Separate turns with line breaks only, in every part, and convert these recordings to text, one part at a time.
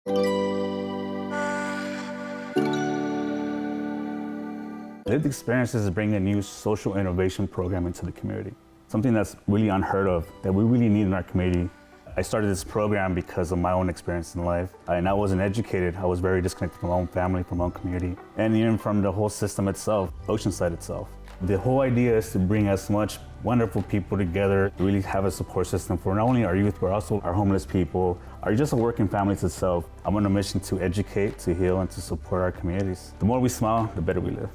Lived experiences is bringing a new social innovation program into the community. Something that's really unheard of, that we really need in our community. I started this program because of my own experience in life. And I wasn't educated. I was very disconnected from my own family, from my own community, and even from the whole system itself, Oceanside itself. The whole idea is to bring as much wonderful people together, to really have a support system for not only our youth, but also our homeless people, or just our working families itself. I'm on a mission to educate, to heal, and to support our communities. The more we smile, the better we live.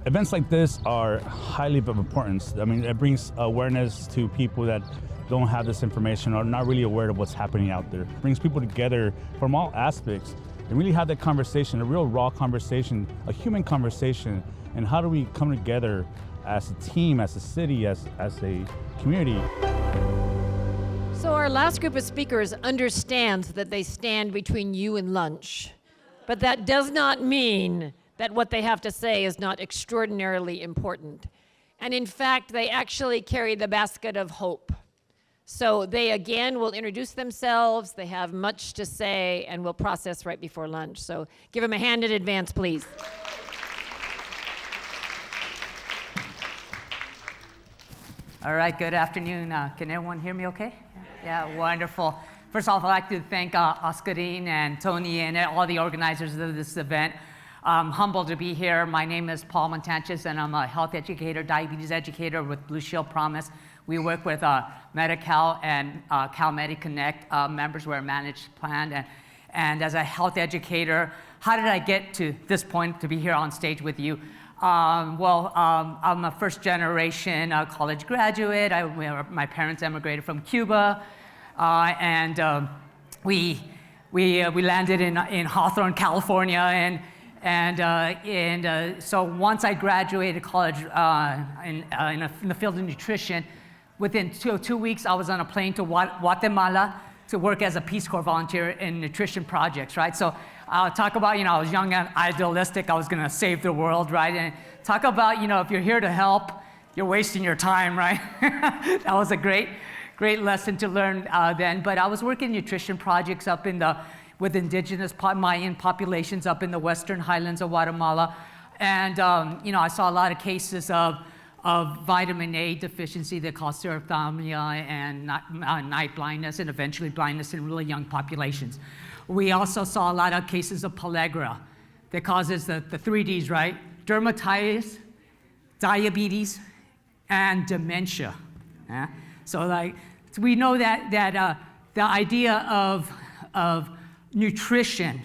Events like this are highly of importance. I mean, it brings awareness to people that don't have this information or not really aware of what's happening out there. It brings people together from all aspects and really have that conversation, a real raw conversation, a human conversation, and how do we come together as a team, as a city, as a community.
So our last group of speakers understands that they stand between you and lunch, but that does not mean that what they have to say is not extraordinarily important. And in fact, they actually carry the basket of hope. So they again will introduce themselves, they have much to say, and will process right before lunch. So give them a hand in advance, please.
All right, good afternoon. Can everyone hear me okay? Yeah, wonderful. First off, I'd like to thank Oscarine and Tony and all the organizers of this event. I'm humbled to be here. My name is Paul Montanches, and I'm a health educator, diabetes educator with Blue Shield Promise. We work with Medi-Cal and CalMedi Connect members. We're a managed plan. And as a health educator, how did I get to this point to be here on stage with you? I'm a first generation college graduate. My parents emigrated from Cuba, and we landed in Hawthorne, California, and so once I graduated college in the field of nutrition, within two weeks I was on a plane to Guatemala to work as a Peace Corps volunteer in nutrition projects, right? So talk about, I was young and idealistic, I was gonna save the world, right? And talk about, if you're here to help, you're wasting your time, right? That was a great lesson to learn then. But I was working nutrition projects up with indigenous Mayan populations up in the western highlands of Guatemala. And I saw a lot of cases of vitamin A deficiency that caused xerophthalmia and night blindness and eventually blindness in really young populations. We also saw a lot of cases of pellagra that causes the 3Ds, right? Dermatitis, diabetes, and dementia. Yeah? So we know that the idea of nutrition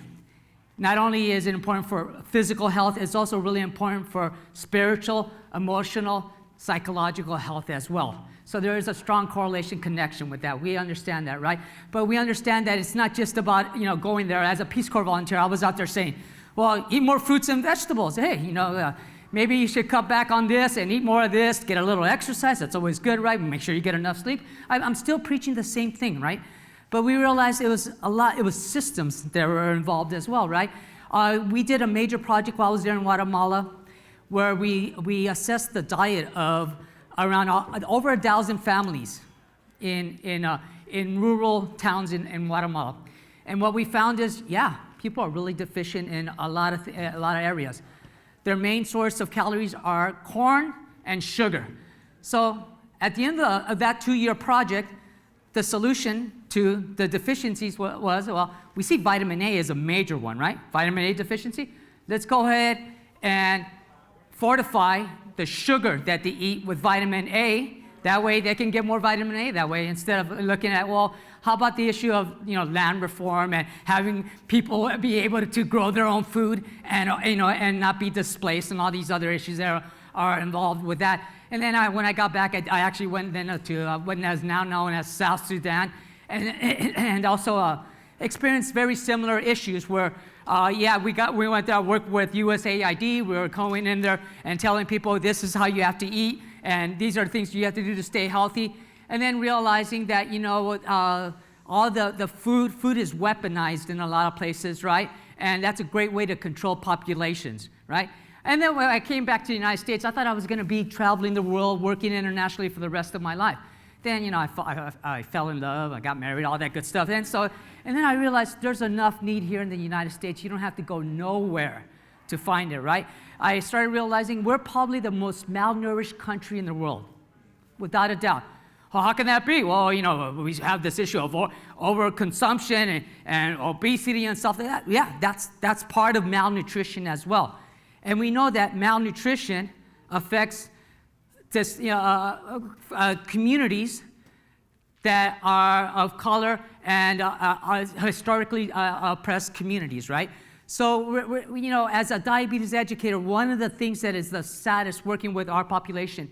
not only is it important for physical health, it's also really important for spiritual, emotional, psychological health as well. So there is a strong correlation connection with that. We understand that, right? But we understand that it's not just about, going there. As a Peace Corps volunteer, I was out there saying, well, eat more fruits and vegetables. Hey, maybe you should cut back on this and eat more of this, get a little exercise. That's always good, right? Make sure you get enough sleep. I'm still preaching the same thing, right? But we realized it was systems that were involved as well, right? We did a major project while I was there in Guatemala where we assessed the diet of around over 1,000 families in rural towns in Guatemala. And what we found is, people are really deficient in a lot of areas. Their main source of calories are corn and sugar. So at the end of that 2-year project, the solution to the deficiencies was, we see vitamin A as a major one, right? Vitamin A deficiency. Let's go ahead and fortify the sugar that they eat with vitamin A. That way they can get more vitamin A that way, instead of looking at, how about the issue of land reform and having people be able to grow their own food and not be displaced, and all these other issues that are involved with that. And then when I got back, I actually went then to what is now known as South Sudan, and also experienced very similar issues where, we went there, worked with USAID. We were going in there and telling people this is how you have to eat, and these are the things you have to do to stay healthy. And then realizing that all the food is weaponized in a lot of places, right? And that's a great way to control populations, right? And then when I came back to the United States, I thought I was going to be traveling the world, working internationally for the rest of my life. Then, I fell in love, I got married, all that good stuff. And then I realized there's enough need here in the United States. You don't have to go nowhere to find it, right? I started realizing we're probably the most malnourished country in the world, without a doubt. Well, how can that be? Well, we have this issue of overconsumption and obesity and stuff like that. Yeah, that's part of malnutrition as well. And we know that malnutrition affects this, communities that are of color and are historically oppressed communities, right? So, as a diabetes educator, one of the things that is the saddest working with our population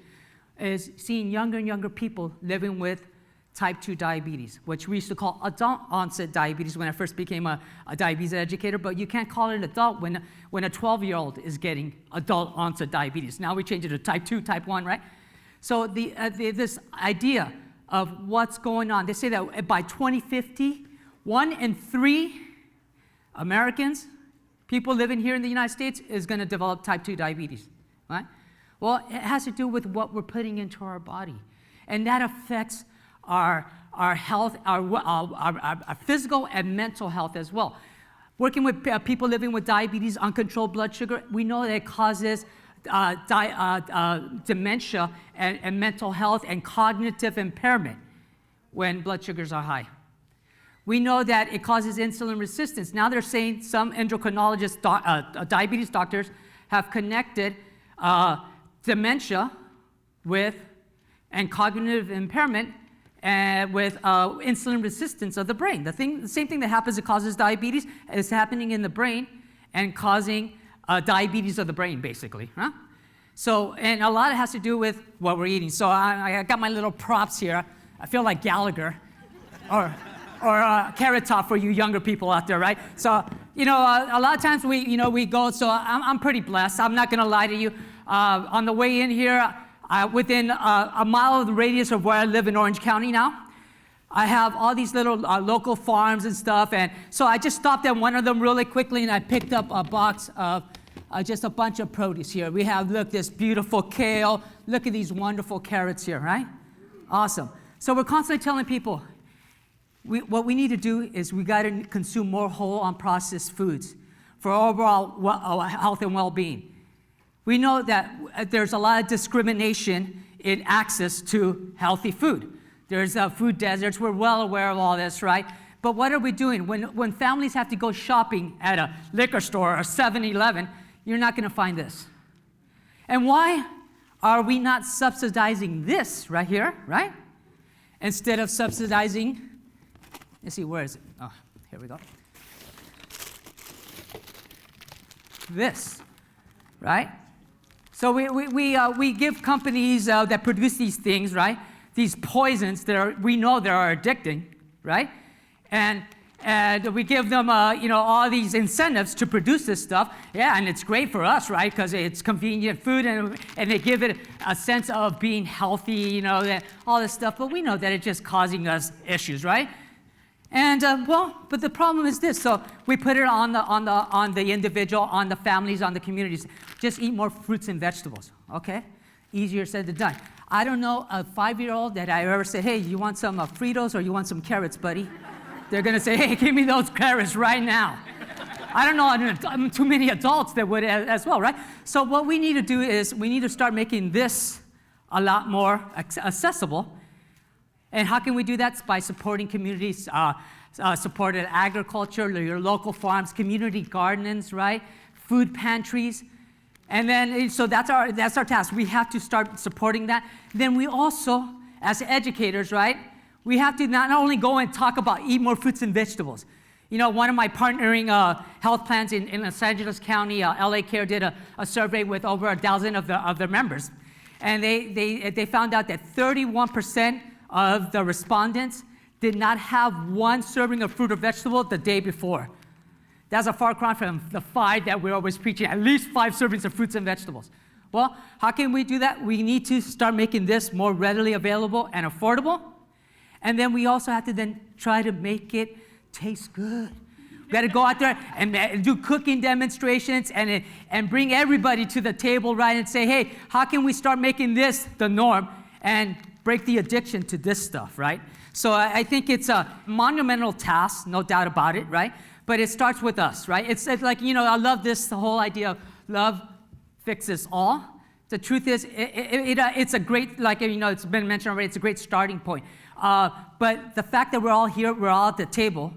is seeing younger and younger people living with type 2 diabetes, which we used to call adult onset diabetes when I first became a diabetes educator, but you can't call it an adult when a 12-year-old is getting adult onset diabetes. Now we change it to type 2, type 1, right? So this idea of what's going on, they say that by 2050, 1 in 3 Americans, people living here in the United States, is going to develop type 2 diabetes, right? Well, it has to do with what we're putting into our body, and that affects our health, our physical and mental health as well. Working with people living with diabetes, uncontrolled blood sugar, we know that it causes dementia and mental health and cognitive impairment when blood sugars are high. We know that it causes insulin resistance. Now they're saying some endocrinologists, diabetes doctors, have connected dementia and cognitive impairment with insulin resistance of the brain. The same thing that happens that causes diabetes is happening in the brain and causing diabetes of the brain, basically. Huh? So, and a lot of it has to do with what we're eating. So I got my little props here. I feel like Gallagher, or Carrot Top for you younger people out there, right? So, a lot of times we go. So I'm pretty blessed. I'm not gonna lie to you. On the way in here, within a mile of the radius of where I live in Orange County now, I have all these little local farms and stuff, and so I just stopped at one of them really quickly, and I picked up a box of just a bunch of produce here. We have, look, this beautiful kale. Look at these wonderful carrots here, right? Awesome. So we're constantly telling people, what we need to do is we got to consume more whole unprocessed foods for overall health and well-being. We know that there's a lot of discrimination in access to healthy food. There's food deserts. We're well aware of all this, right? But what are we doing? When families have to go shopping at a liquor store or 7-Eleven, you're not going to find this. And why are we not subsidizing this right here, right? Instead of subsidizing, let's see, where is it? Oh, here we go. This, right? So we give companies that produce these things, right? These poisons that we know that are addicting, right? And we give them, all these incentives to produce this stuff. Yeah, and it's great for us, right? Because it's convenient food, and they give it a sense of being healthy, all this stuff. But we know that it's just causing us issues, right? And but the problem is this. So we put it on the individual, on the families, on the communities. Just eat more fruits and vegetables. Okay, easier said than done. I don't know a 5-year-old that I ever said, "Hey, you want some Fritos or you want some carrots, buddy?" They're gonna say, "Hey, give me those carrots right now." I don't know too many adults that would as well, right? So what we need to do is we need to start making this a lot more accessible. And how can we do that? It's by supporting communities, supported agriculture, your local farms, community gardens, right? Food pantries. And then, so that's our task. We have to start supporting that. Then we also, as educators, right, we have to not only go and talk about eat more fruits and vegetables. One of my partnering health plans in Los Angeles County, LA Care, did a survey with over 1,000 of their members. And they found out that 31% of the respondents did not have one serving of fruit or vegetable the day before. That's a far cry from the 5 that we're always preaching, at least 5 servings of fruits and vegetables. Well, how can we do that? We need to start making this more readily available and affordable. And then we also have to then try to make it taste good. We got to go out there and do cooking demonstrations and bring everybody to the table, right, and say, hey, how can we start making this the norm? And break the addiction to this stuff, right? So I think it's a monumental task, no doubt about it, right? But it starts with us, right? It's like, I love the whole idea of love fixes all. The truth is, it's a great, it's been mentioned already, it's a great starting point. But the fact that we're all here, we're all at the table,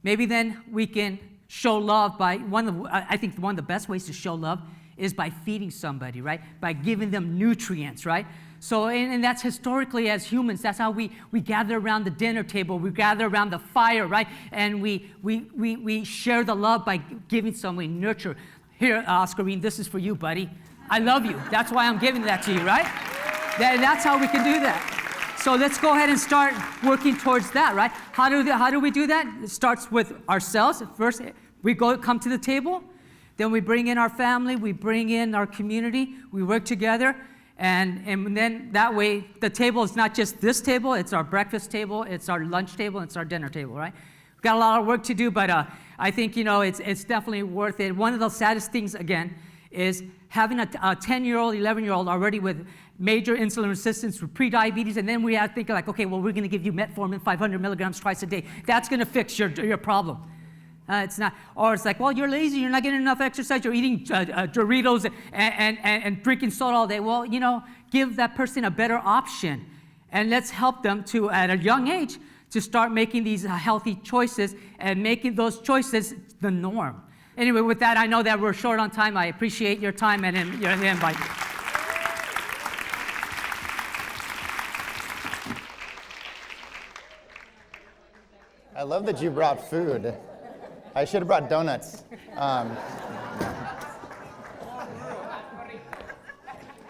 maybe then we can show love by I think one of the best ways to show love is by feeding somebody, right? By giving them nutrients, right? So, and that's historically as humans, that's how we gather around the dinner table, we gather around the fire, right? And we share the love by giving somebody nurture. Here, Oscarine, this is for you, buddy. I love you. That's why I'm giving that to you, right? That's how we can do that. So let's go ahead and start working towards that, right? How do we do that? It starts with ourselves. First, we come to the table. Then we bring in our family. We bring in our community. We work together. And then that way, the table is not just this table. It's our breakfast table. It's our lunch table. It's our dinner table, right? We've got a lot of work to do, but I think, it's definitely worth it. One of the saddest things, again, is having a 10-year-old, 11-year-old already with major insulin resistance with prediabetes, and then we have to think like, okay, well, we're going to give you metformin 500 milligrams twice a day. That's going to fix your problem. It's not. Or it's like, well, you're lazy, you're not getting enough exercise, you're eating Doritos and drinking soda all day. Well, give that person a better option, and let's help them to, at a young age, to start making these healthy choices and making those choices the norm. Anyway, with that, I know that we're short on time. I appreciate your time and your invite.
I love that you brought food. I should have brought donuts.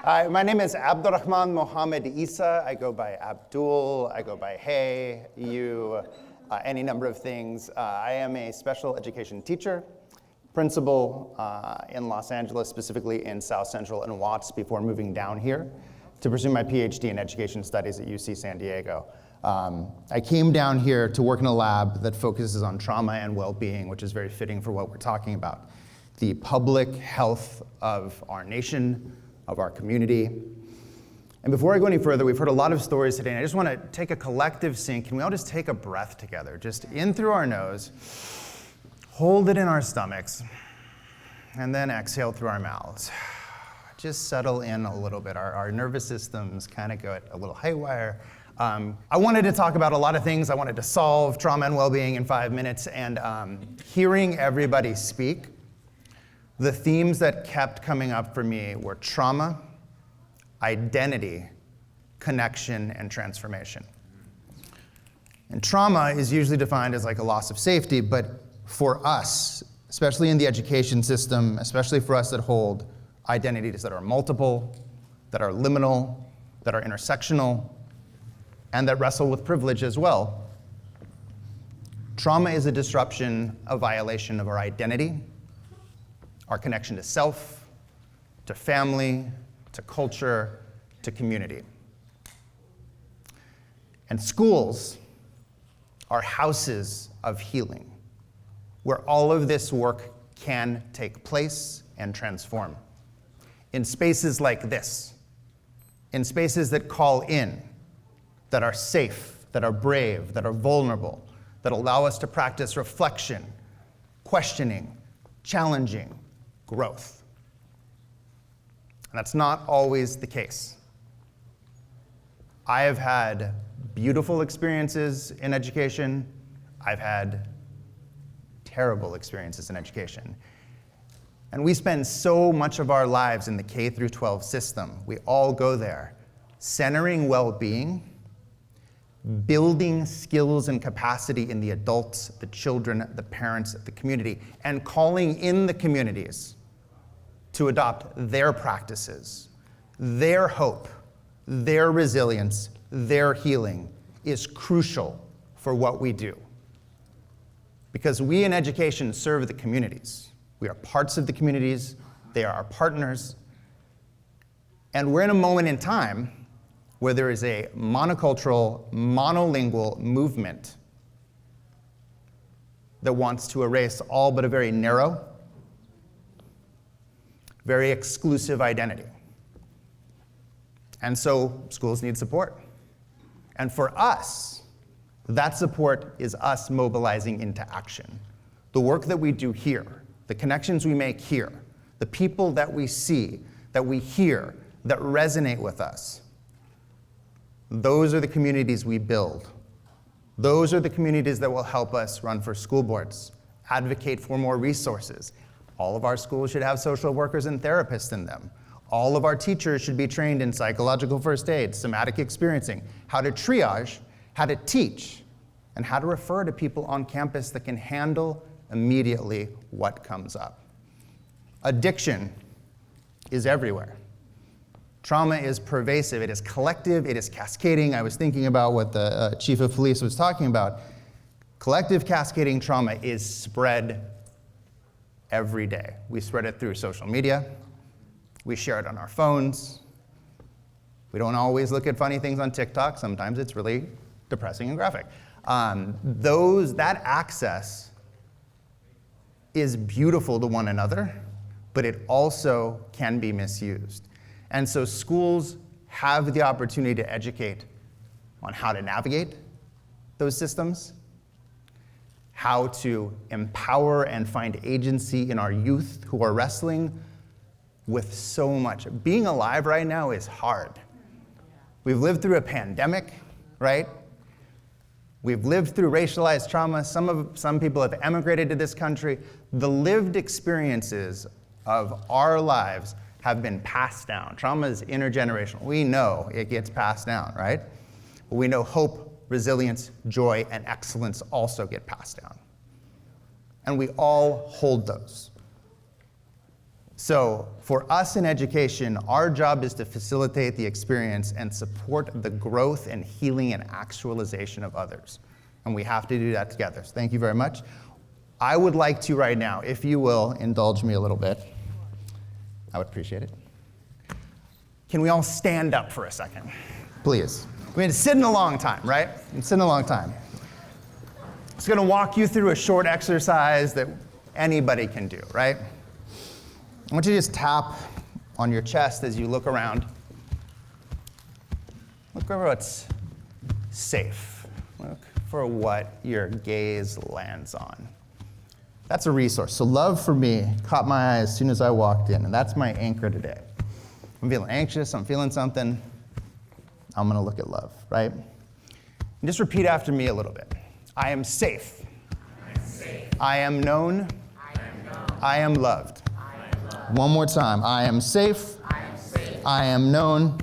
My name is Abdurrahman Mohammed Isa. I go by Abdul, I go by Hey, you, any number of things. I am a special education teacher, principal in Los Angeles, specifically in South Central and Watts, before moving down here to pursue my PhD in education studies at UC San Diego. I came down here to work in a lab that focuses on trauma and well-being, which is very fitting for what we're talking about. The public health of our nation, of our community. And before I go any further, we've heard a lot of stories today, and I just want to take a collective sync. Can we all just take a breath together? Just in through our nose, hold it in our stomachs, and then exhale through our mouths. Just settle in a little bit. Our nervous systems kind of go a little haywire. I wanted to talk about a lot of things. I wanted to solve trauma and well-being in 5 minutes, and hearing everybody speak, the themes that kept coming up for me were trauma, identity, connection, and transformation. And trauma is usually defined as like a loss of safety, but for us, especially in the education system, especially for us that hold identities that are multiple, that are liminal, that are intersectional, and that wrestle with privilege as well. Trauma is a disruption, a violation of our identity, our connection to self, to family, to culture, to community. And schools are houses of healing, where all of this work can take place and transform. In spaces like this, in spaces that call in, that are safe, that are brave, that are vulnerable, that allow us to practice reflection, questioning, challenging, growth. And that's not always the case. I have had beautiful experiences in education. I've had terrible experiences in education. And we spend so much of our lives in the K through 12 system. We all go there, centering well-being, building skills and capacity in the adults, the children, the parents, the community, and calling in the communities to adopt their practices, their hope, their resilience, their healing is crucial for what we do. Because we in education serve the communities. We are parts of the communities, they are our partners, and we're in a moment in time where there is a monocultural, monolingual movement that wants to erase all but a very narrow, very exclusive identity. And so schools need support. And for us, that support is us mobilizing into action. The work that we do here, the connections we make here, the people that we see, that we hear, that resonate with us, those are the communities we build. Those are the communities that will help us run for school boards, advocate for more resources. All of our schools should have social workers and therapists in them. All of our teachers should be trained in psychological first aid, somatic experiencing, how to triage, how to teach, and how to refer to people on campus that can handle immediately what comes up. Addiction is everywhere. Trauma is pervasive, it is collective, it is cascading. I was thinking about what the chief of police was talking about. Collective cascading trauma is spread every day. We spread it through social media. We share it on our phones. We don't always look at funny things on TikTok. Sometimes it's really depressing and graphic. That access is beautiful to one another, but it also can be misused. And so schools have the opportunity to educate on how to navigate those systems, how to empower and find agency in our youth who are wrestling with so much. Being alive right now is hard. We've lived through a pandemic, right? We've lived through racialized trauma. Some people have emigrated to this country. The lived experiences of our lives have been passed down. Trauma is intergenerational. We know it gets passed down, right? But we know hope, resilience, joy, and excellence also get passed down. And we all hold those. So for us in education, our job is to facilitate the experience and support the growth and healing and actualization of others. And we have to do that together. So thank you very much. I would like to right now, if you will, indulge me a little bit. I would appreciate it. Can we all stand up for a second, please? We've been sitting a long time, right? Been sitting a long time. It's gonna walk you through a short exercise that anybody can do, right? I want you to just tap on your chest as you look around. Look for what's safe. Look for what your gaze lands on. That's a resource. So love for me caught my eye as soon as I walked in, and that's my anchor today. I'm feeling anxious, I'm feeling something, I'm gonna look at love, right? And just repeat after me a little bit. I am safe. I am known. I am loved. One more time. I am safe. I am known.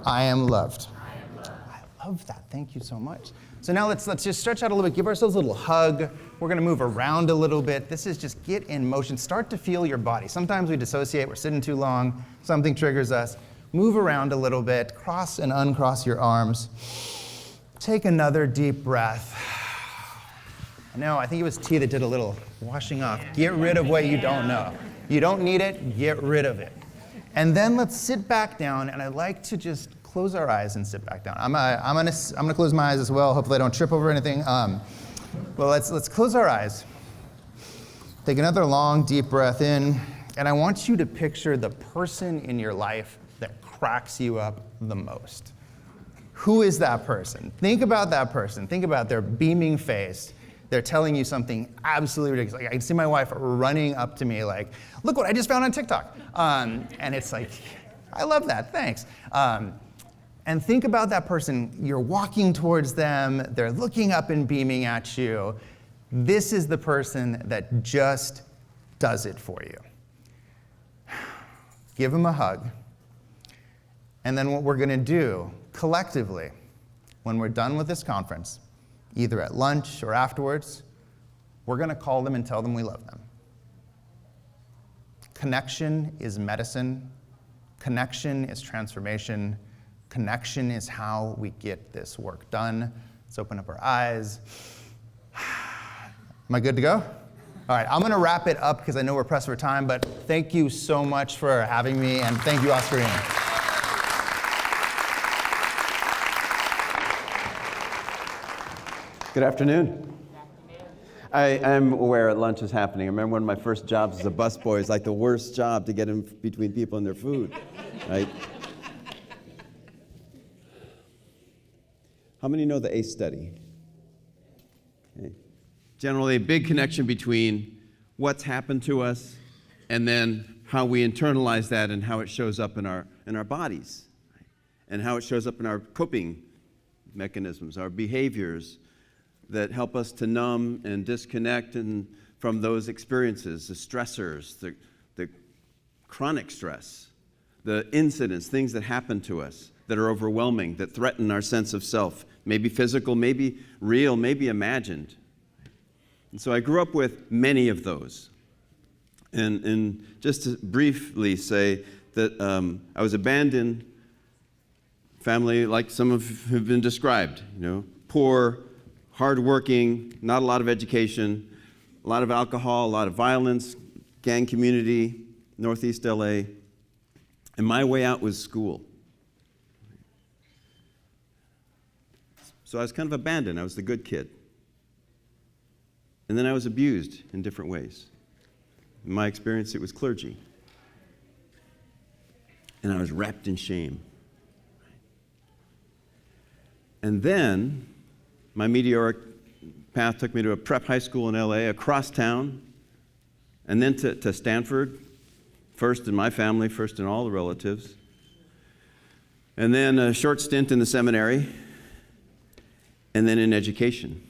I am loved. I love that. Thank you so much. So now let's just stretch out a little bit. Give ourselves a little hug. We're going to move around a little bit. This is just get in motion. Start to feel your body. Sometimes we dissociate. We're sitting too long. Something triggers us. Move around a little bit. Cross and uncross your arms. Take another deep breath. I think it was T that did a little washing off. Get rid of what you don't know. You don't need it, get rid of it. And then let's sit back down, and I'd like to just close our eyes and sit back down. I'm gonna close my eyes as well. Hopefully I don't trip over anything. Well, let's close our eyes. Take another long, deep breath in, and I want you to picture the person in your life that cracks you up the most. Who is that person? Think about that person. Think about their beaming face. They're telling you something absolutely ridiculous. Like, I can see my wife running up to me like, look what I just found on TikTok. And it's like, I love that, thanks. And think about that person. You're walking towards them. They're looking up and beaming at you. This is the person that just does it for you. Give them a hug. And then what we're going to do collectively, when we're done with this conference, either at lunch or afterwards, we're going to call them and tell them we love them. Connection is medicine. Connection is transformation. Connection is how we get this work done. Let's open up our eyes. Am I good to go? All right, I'm going to wrap it up because I know we're pressed for time, but thank you so much for having me, and thank you, Oscarina.
Good afternoon. I am aware that lunch is happening. I remember one of my first jobs as a busboy. It's like the worst job to get in between people and their food, right? How many know the ACE study? Okay. Generally, a big connection between what's happened to us and then how we internalize that and how it shows up in our bodies, right? And how it shows up in our coping mechanisms, our behaviors that help us to numb and disconnect from those experiences, the stressors, the chronic stress, the incidents, things that happen to us that are overwhelming, that threaten our sense of self, maybe physical, maybe real, maybe imagined. And so I grew up with many of those. And just to briefly say that I was abandoned, family like some have been described, poor, hardworking, not a lot of education, a lot of alcohol, a lot of violence, gang community, Northeast LA. And my way out was school. So I was kind of abandoned. I was the good kid. And then I was abused in different ways. In my experience, it was clergy. And I was wrapped in shame. And then my meteoric path took me to a prep high school in LA, across town, and then to Stanford, first in my family, first in all the relatives. And then a short stint in the seminary, and then in education.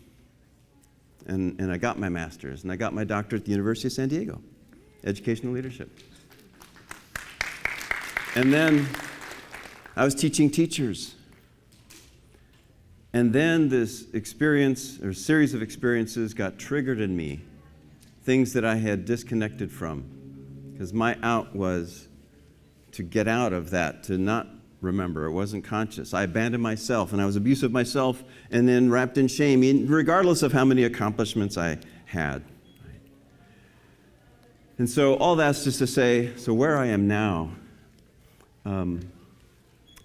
And I got my master's, and I got my doctorate at the University of San Diego, educational leadership. And then I was teaching teachers. And then this experience, or series of experiences, got triggered in me, things that I had disconnected from. Because my out was to get out of that, to not remember. It wasn't conscious. I abandoned myself, and I was abusive myself, and then wrapped in shame, regardless of how many accomplishments I had. And so all that's just to say, so where I am now, I'm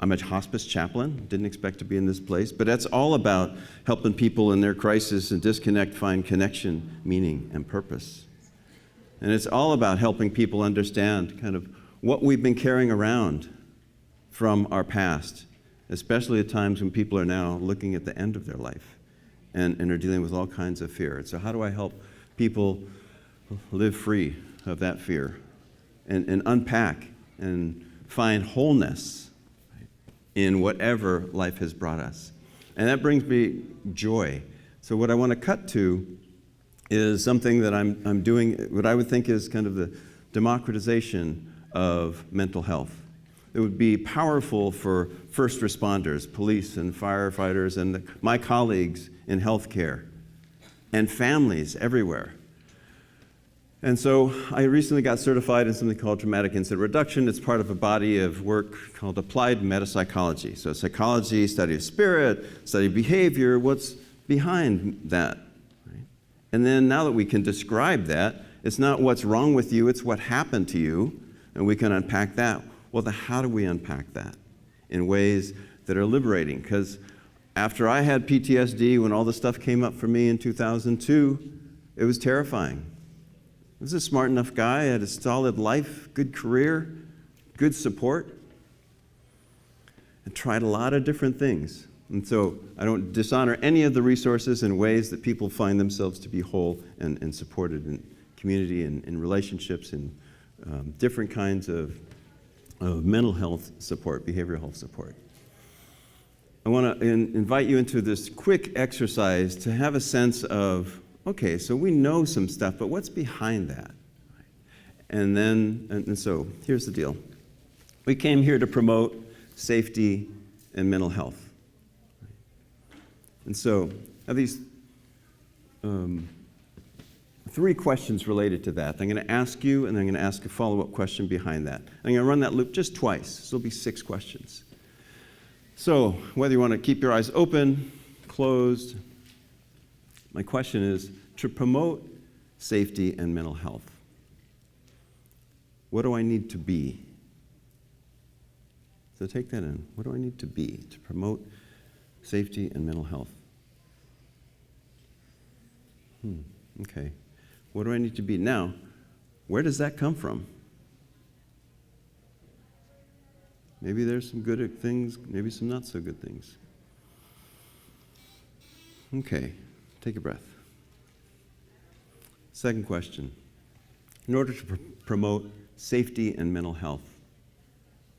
a hospice chaplain. Didn't expect to be in this place, but that's all about helping people in their crisis and disconnect find connection, meaning, and purpose. And it's all about helping people understand kind of what we've been carrying around from our past, especially at times when people are now looking at the end of their life and are dealing with all kinds of fear. And so how do I help people live free of that fear and unpack and find wholeness in whatever life has brought us? And that brings me joy. So what I want to cut to is something that I'm doing, what I would think is kind of the democratization of mental health. It would be powerful for first responders, police and firefighters, and my colleagues in healthcare, and families everywhere. And so I recently got certified in something called traumatic incident reduction. It's part of a body of work called applied metapsychology. So psychology, study of spirit, study of behavior, what's behind that. Right? And then now that we can describe that, it's not what's wrong with you, it's what happened to you, and we can unpack that. Well, then how do we unpack that in ways that are liberating? Because after I had PTSD, when all the stuff came up for me in 2002, it was terrifying. I was a smart enough guy, I had a solid life, good career, good support, and tried a lot of different things. And so I don't dishonor any of the resources and ways that people find themselves to be whole and supported in community and in relationships and different kinds of mental health support, behavioral health support. I want to invite you into this quick exercise to have a sense of, okay, so we know some stuff, but what's behind that? And so here's the deal. We came here to promote safety and mental health. And so I have these three questions related to that. I'm going to ask you, and I'm going to ask a follow-up question behind that. I'm going to run that loop just twice, so it'll be 6 questions. So whether you want to keep your eyes open, closed, my question is, to promote safety and mental health, what do I need to be? So take that in. What do I need to be to promote safety and mental health? Okay. What do I need to be? Now, where does that come from? Maybe there's some good things, maybe some not so good things. Okay, take a breath. Second question. In order to promote safety and mental health,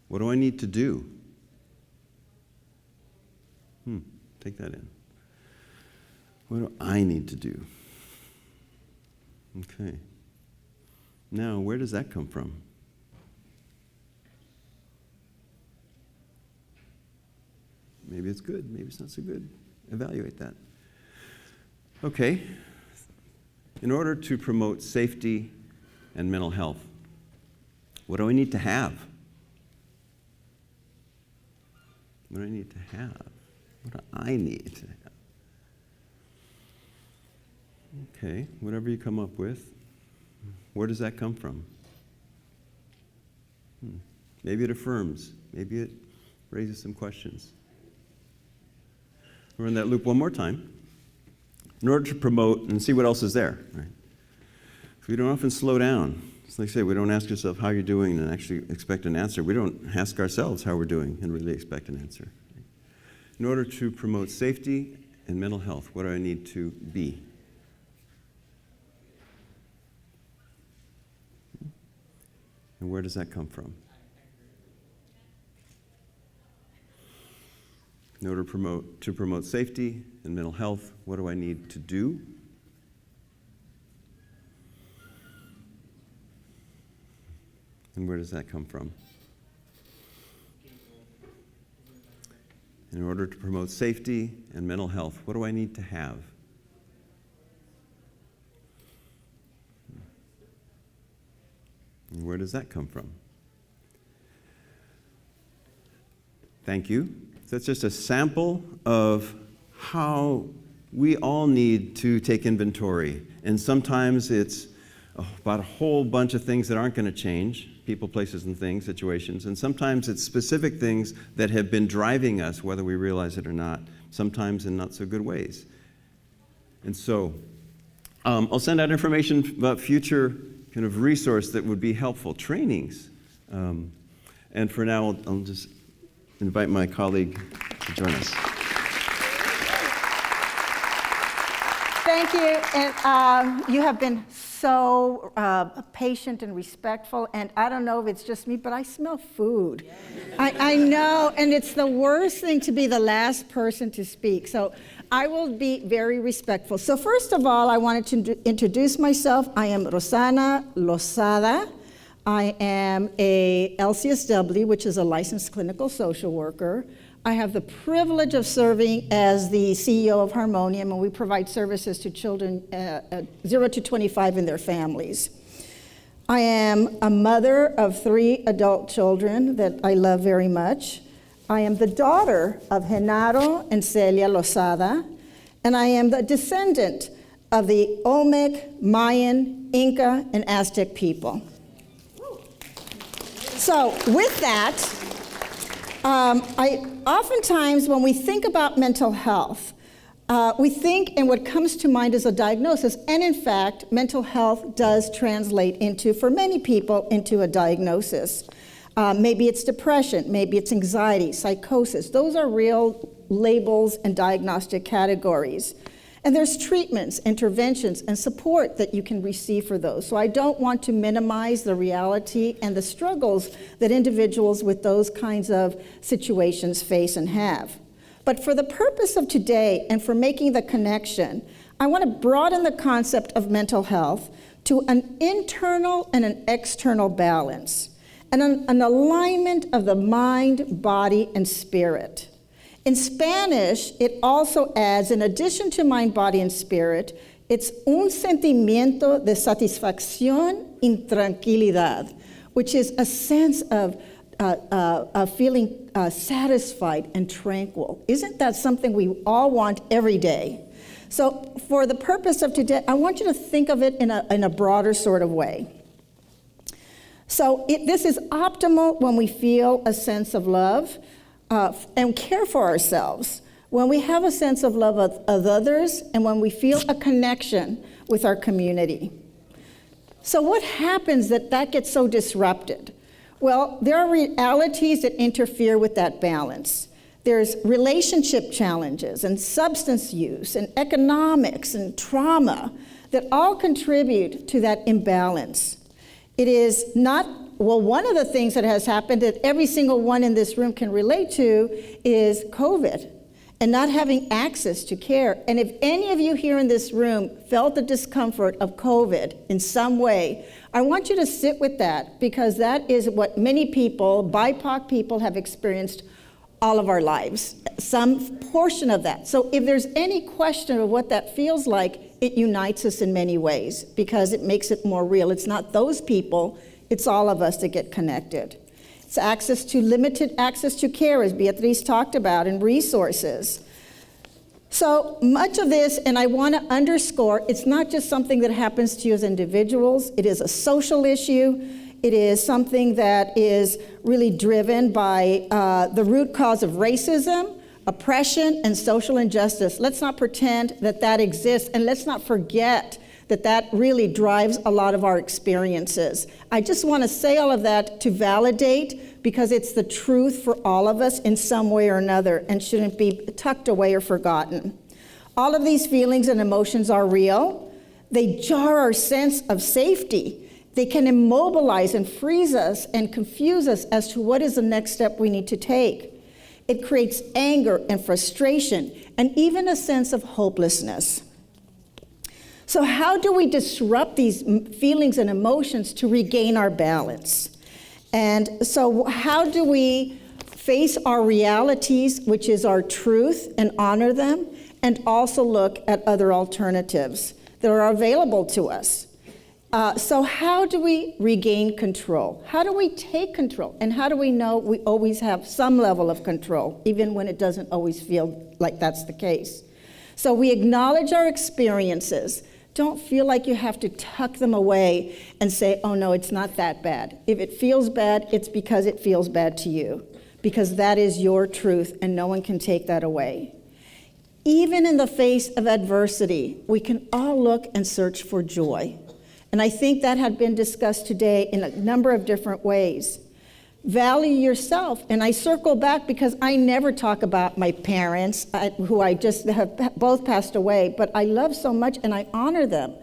what do I need to do? Take that in. What do I need to do? Okay. Now, where does that come from? Maybe it's good, maybe it's not so good. Evaluate that. Okay. In order to promote safety and mental health, what do I need to have? What do I need to have? What do I need to have? Okay, whatever you come up with, where does that come from? Maybe it affirms, maybe it raises some questions. We're in that loop one more time. In order to promote and see what else is there, right? We don't often slow down. It's like I say, we don't ask ourselves how you're doing and actually expect an answer. We don't ask ourselves how we're doing and really expect an answer. In order to promote safety and mental health, what do I need to be? And where does that come from? In order to promote safety and mental health, what do I need to do? And where does that come from? In order to promote safety and mental health, what do I need to have? And where does that come from? Thank you. So that's just a sample of how we all need to take inventory. And sometimes it's about a whole bunch of things that aren't going to change, people, places, and things, situations. And sometimes it's specific things that have been driving us, whether we realize it or not, sometimes in not so good ways. And so I'll send out information about future kind of resource that would be helpful, trainings. And for now, I'll just invite my colleague to join us.
Thank you. And you have been so patient and respectful. And I don't know if it's just me, but I smell food. I know. And it's the worst thing to be the last person to speak. So I will be very respectful. So first of all, I wanted to introduce myself. I am Rosana Lozada. I am a LCSW, which is a licensed clinical social worker. I have the privilege of serving as the CEO of Harmonium, and we provide services to children 0 to 25 and their families. I am a mother of 3 adult children that I love very much. I am the daughter of Genaro and Celia Lozada, and I am the descendant of the Olmec, Mayan, Inca, and Aztec people. So with that, oftentimes when we think about mental health, we think, and what comes to mind is a diagnosis. And in fact, mental health does translate into, for many people, into a diagnosis. Maybe it's depression, maybe it's anxiety, psychosis. Those are real labels and diagnostic categories. And there's treatments, interventions, and support that you can receive for those. So I don't want to minimize the reality and the struggles that individuals with those kinds of situations face and have. But for the purpose of today and for making the connection, I want to broaden the concept of mental health to an internal and an external balance, and an alignment of the mind, body, and spirit. In Spanish, it also adds, in addition to mind, body, and spirit, it's un sentimiento de satisfacción y tranquilidad, which is a sense of feeling satisfied and tranquil. Isn't that something we all want every day? So for the purpose of today, I want you to think of it in a broader sort of way. So this is optimal when we feel a sense of love and care for ourselves, when we have a sense of love of others, and when we feel a connection with our community. So what happens that gets so disrupted? Well, there are realities that interfere with that balance. There's relationship challenges and substance use and economics and trauma that all contribute to that imbalance. It is not, well, one of the things that has happened that every single one in this room can relate to is COVID and not having access to care. And if any of you here in this room felt the discomfort of COVID in some way, I want you to sit with that, because that is what many people, BIPOC people, have experienced all of our lives, some portion of that. So if there's any question of what that feels like, it unites us in many ways because it makes it more real. It's not those people, it's all of us that get connected. It's limited access to care, as Beatriz talked about, and resources. So much of this, and I want to underscore, it's not just something that happens to you as individuals, it is a social issue. It is something that is really driven by the root cause of racism, oppression, and social injustice. Let's not pretend that that exists, and let's not forget that that really drives a lot of our experiences. I just want to say all of that to validate, because it's the truth for all of us in some way or another and shouldn't be tucked away or forgotten. All of these feelings and emotions are real. They jar our sense of safety. They can immobilize and freeze us and confuse us as to what is the next step we need to take. It creates anger and frustration and even a sense of hopelessness. So how do we disrupt these feelings and emotions to regain our balance? And so how do we face our realities, which is our truth, and honor them, and also look at other alternatives that are available to us? So how do we regain control? How do we take control? And how do we know we always have some level of control, even when it doesn't always feel like that's the case? So we acknowledge our experiences. Don't feel like you have to tuck them away and say, oh no, it's not that bad. If it feels bad, it's because it feels bad to you, because that is your truth and no one can take that away. Even in the face of adversity, we can all look and search for joy. And I think that had been discussed today in a number of different ways. Value yourself. And I circle back because I never talk about my parents, who I just have both passed away, but I love so much and I honor them.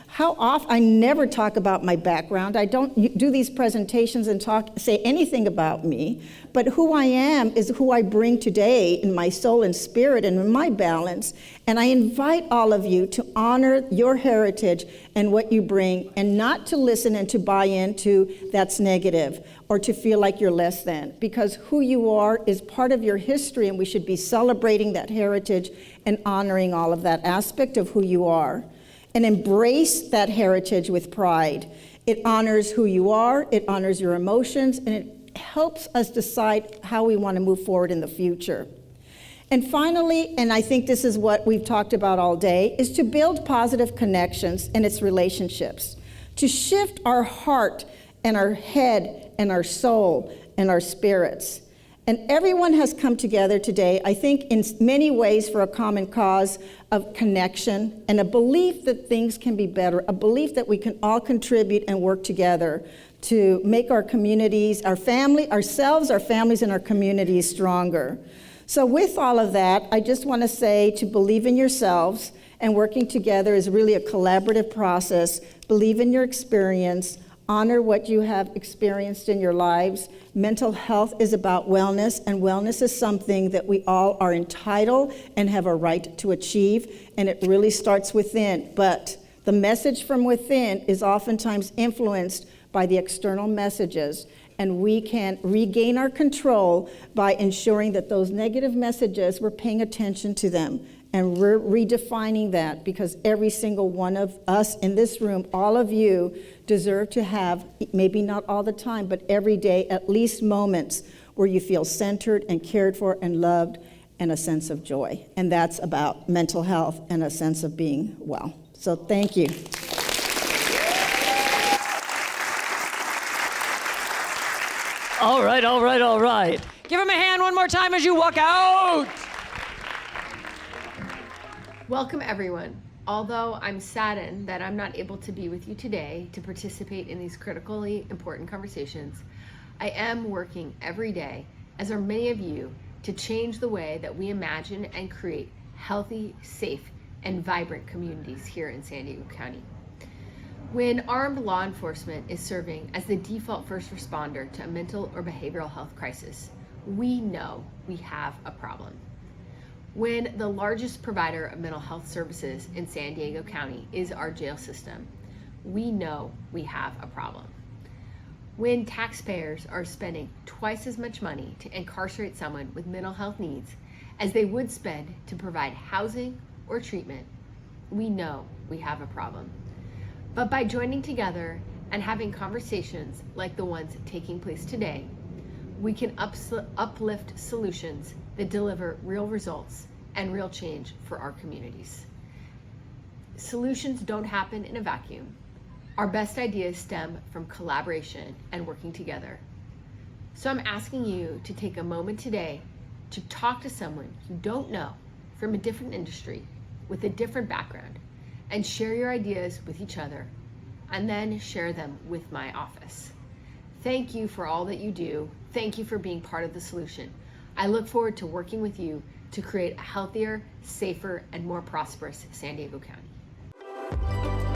How often, I never talk about my background. I don't do these presentations and say anything about me, but who I am is who I bring today in my soul and spirit and in my balance. And I invite all of you to honor your heritage and what you bring, and not to listen and to buy into that's negative or to feel like you're less than, because who you are is part of your history, and we should be celebrating that heritage and honoring all of that aspect of who you are. And embrace that heritage with pride. It honors who you are, it honors your emotions, and it helps us decide how we want to move forward in the future. And finally, and I think this is what we've talked about all day, is to build positive connections in its relationships, to shift our heart and our head and our soul and our spirits. And everyone has come together today, I think, in many ways for a common cause of connection and a belief that things can be better, a belief that we can all contribute and work together to make our communities, our family, ourselves, our families, and our communities stronger. So with all of that, I just want to say to believe in yourselves, and working together is really a collaborative process. Believe in your experience. Honor what you have experienced in your lives. Mental health is about wellness, and wellness is something that we all are entitled and have a right to achieve, and it really starts within. But the message from within is oftentimes influenced by the external messages, and we can regain our control by ensuring that those negative messages, we're paying attention to them. And we're redefining that, because every single one of us in this room, all of you, deserve to have, maybe not all the time, but every day, at least moments where you feel centered and cared for and loved and a sense of joy. And that's about mental health and a sense of being well. So thank you.
All right, all right, all right. Give him a hand one more time as you walk out.
Welcome, everyone. Although I'm saddened that I'm not able to be with you today to participate in these critically important conversations, I am working every day, as are many of you, to change the way that we imagine and create healthy, safe, and vibrant communities here in San Diego County. When armed law enforcement is serving as the default first responder to a mental or behavioral health crisis, we know we have a problem. When the largest provider of mental health services in San Diego County is our jail system, we know we have a problem. When taxpayers are spending twice as much money to incarcerate someone with mental health needs as they would spend to provide housing or treatment, we know we have a problem. But by joining together and having conversations like the ones taking place today, we can uplift solutions that deliver real results and real change for our communities. Solutions don't happen in a vacuum. Our best ideas stem from collaboration and working together. So I'm asking you to take a moment today to talk to someone you don't know from a different industry with a different background and share your ideas with each other and then share them with my office. Thank you for all that you do. Thank you for being part of the solution. I look forward to working with you to create a healthier, safer, and more prosperous San Diego County.